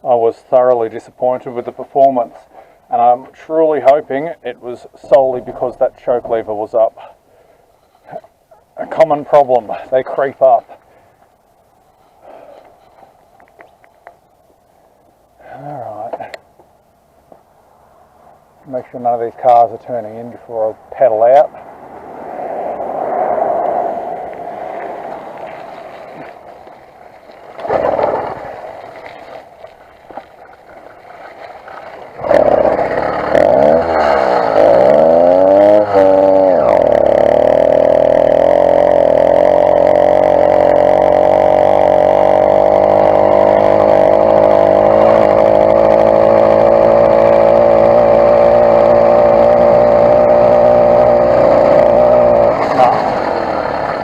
I was thoroughly disappointed with the performance, and I'm truly hoping it was solely because that choke lever was up. A common problem, they creep up. Alright. Make sure none of these cars are turning in before I pedal out.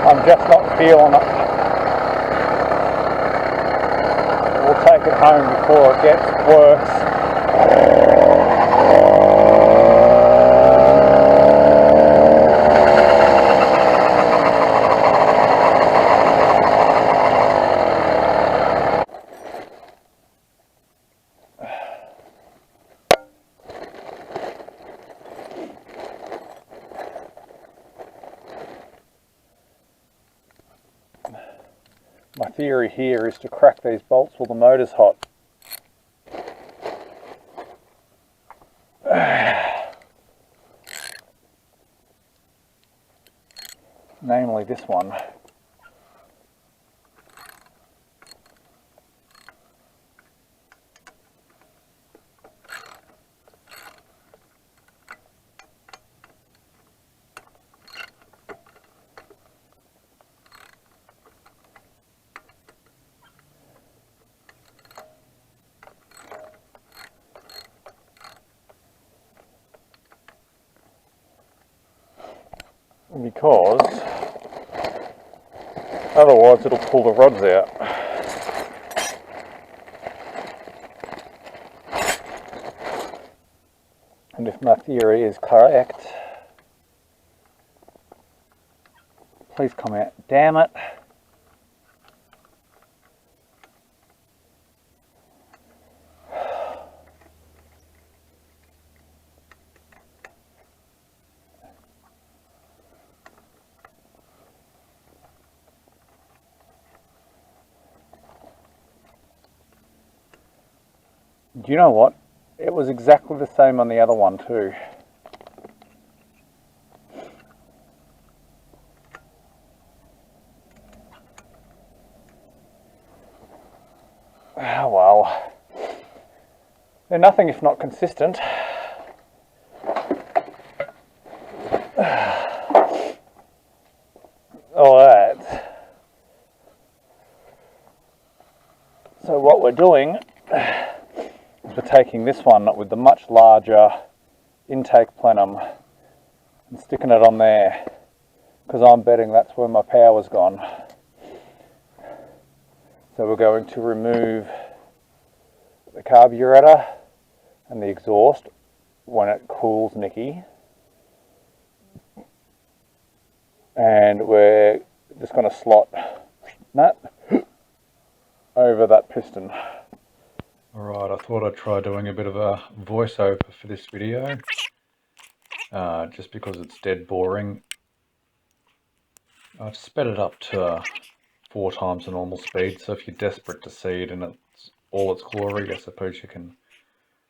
I'm just not feeling it. We'll take it home before it gets worse. My theory here is to crack these bolts while the motor's hot. Namely this one. Because otherwise it'll pull the rods out. And if my theory is correct, please come out. Damn it. Do you know what? It was exactly the same on the other one too. Ah, well, they're nothing if not consistent. Alright. So what we're doing is we're taking this one with the much larger intake plenum and sticking it on there, because I'm betting that's where my power's gone. So we're going to remove the carburetor and the exhaust when it cools, Nicky. And we're just going to slot that over that piston. Alright, I thought I'd try doing a bit of a voiceover for this video, just because it's dead boring. I've sped it up to 4 times the normal speed, so if you're desperate to see it in all its glory, I suppose you can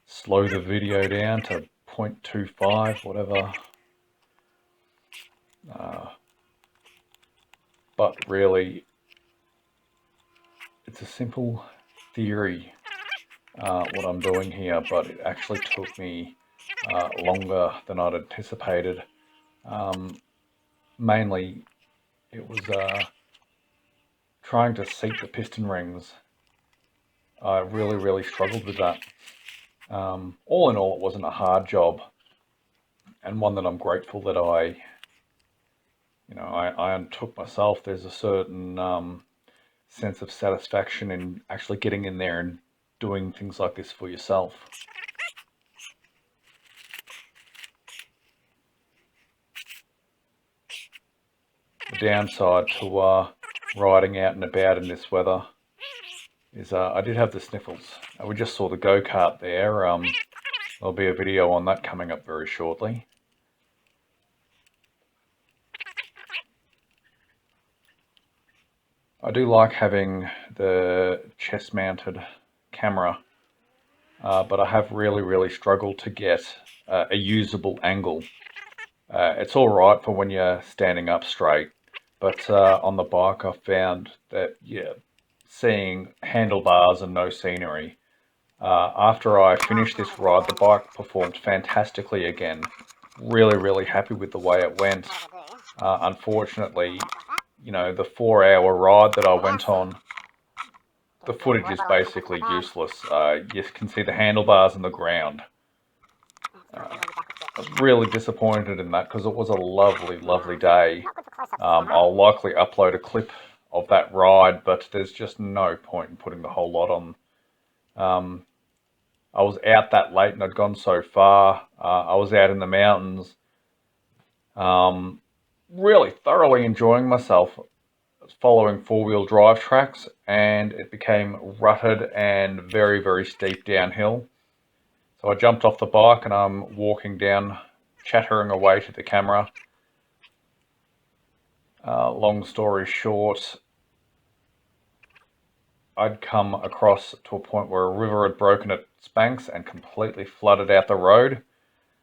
slow the video down to 0.25, whatever. But really, it's a simple theory, what I'm doing here, but it actually took me longer than I'd anticipated. Mainly, it was trying to seat the piston rings. I really struggled with that. All in all, it wasn't a hard job, and one that I'm grateful that I undertook myself. There's a certain sense of satisfaction in actually getting in there and doing things like this for yourself. The downside to riding out and about in this weather is I did have the sniffles. We just saw the go-kart there. There'll be a video on that coming up very shortly. I do like having the chest-mounted camera, but I have really struggled to get a usable angle. It's all right for when you're standing up straight, but on the bike I found that, yeah, seeing handlebars and no scenery. After I finished this ride, the bike performed fantastically again. Really happy with the way it went. Unfortunately, you know, the 4-hour ride that I went on, the footage is basically useless. You can see the handlebars and the ground. I was really disappointed in that because it was a lovely day. I'll likely upload a clip of that ride, but there's just no point in putting the whole lot on. I was out that late and I'd gone so far. I was out in the mountains, really thoroughly enjoying myself following four-wheel drive tracks, and it became rutted and very steep downhill. So I jumped off the bike and I'm walking down, chattering away to the camera. Long story short, I'd come across to a point where a river had broken its banks and completely flooded out the road,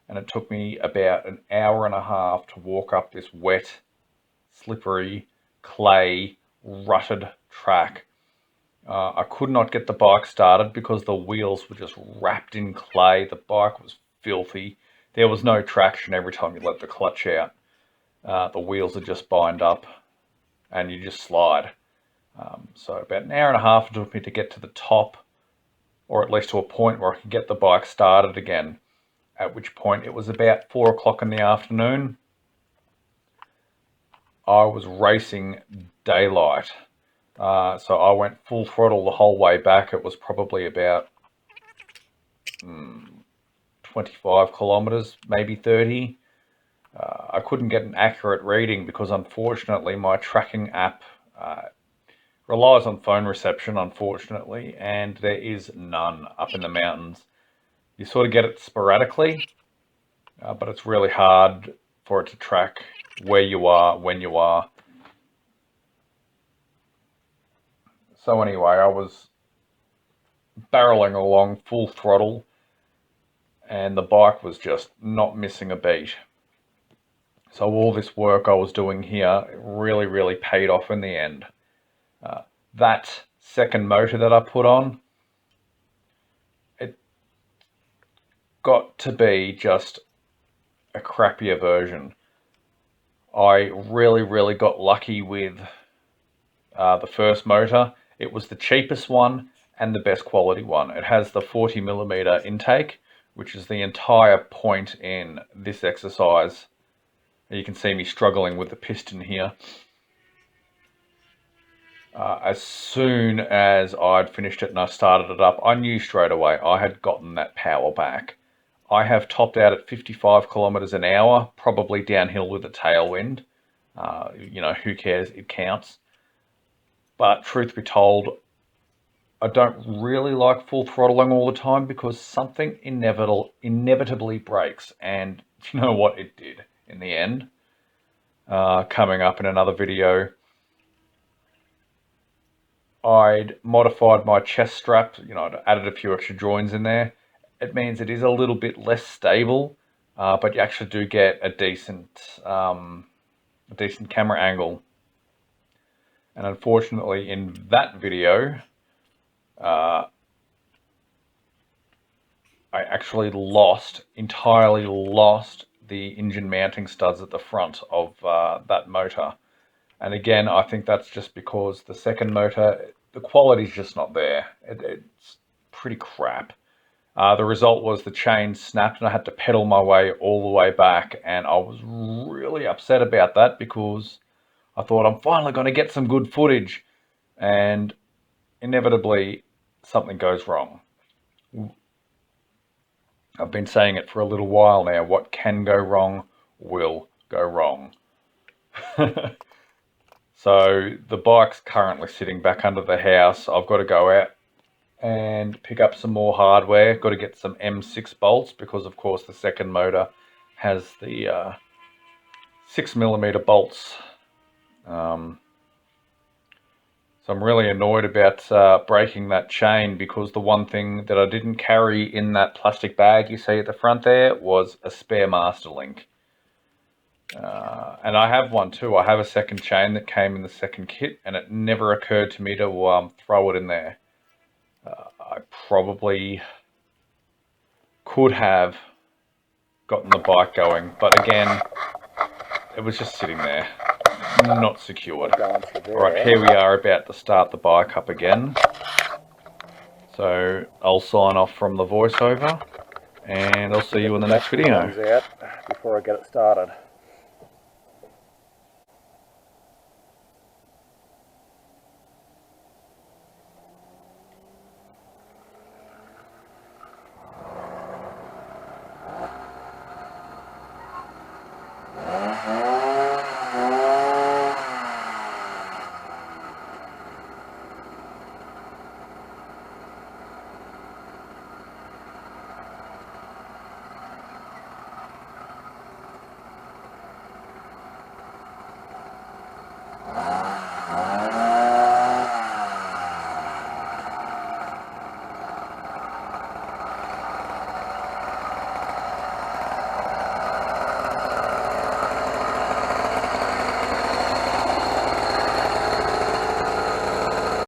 and it took me about an hour and a half to walk up this wet, slippery, clay, rutted track. I could not get the bike started because the wheels were just wrapped in clay. The bike was filthy. There was no traction every time you let the clutch out. The wheels are just bind up and you just slide. So about an hour and a half it took me to get to the top, or at least to a point where I could get the bike started again, at which point it was about 4 o'clock in the afternoon. I was racing daylight. So I went full throttle the whole way back. It was probably about 25 kilometers, maybe 30. I couldn't get an accurate reading because unfortunately my tracking app relies on phone reception, unfortunately, and there is none up in the mountains. You sort of get it sporadically, but it's really hard for it to track where you are, when you are. So anyway, I was barreling along full throttle and the bike was just not missing a beat. So all this work I was doing here really paid off in the end. That second motor that I put on, it got to be just a crappier version. I really got lucky with the first motor. It was the cheapest one and the best quality one. It has the 40mm intake, which is the entire point in this exercise. You can see me struggling with the piston here. As soon as I'd finished it and I started it up, I knew straight away I had gotten that power back. I have topped out at 55 kilometers an hour, probably downhill with a tailwind. You know, who cares? It counts. But truth be told, I don't really like full throttling all the time because something inevitably breaks. And you know what? It did in the end. Coming up in another video, I'd modified my chest strap, you know, I'd added a few extra joins in there. It means it is a little bit less stable, but you actually do get a decent camera angle. And unfortunately in that video, I actually entirely lost the engine mounting studs at the front of that motor. And again, I think that's just because the second motor, the quality's just not there. It's pretty crap. The result was the chain snapped and I had to pedal my way all the way back. And I was really upset about that because I thought I'm finally going to get some good footage. And inevitably, something goes wrong. I've been saying it for a little while now. What can go wrong will go wrong. So the bike's currently sitting back under the house. I've got to go out and pick up some more hardware. Got to get some M6 bolts because of course the second motor has the 6mm bolts. So I'm really annoyed about breaking that chain, because the one thing that I didn't carry in that plastic bag you see at the front there was a spare master link. And I have one too. I have a second chain that came in the second kit, and it never occurred to me to throw it in there. I probably could have gotten the bike going, but again, it was just sitting there, not secured. Alright, here we are about to start the bike up again. So I'll sign off from the voiceover, and I'll see you in the next video. Out before I get it started.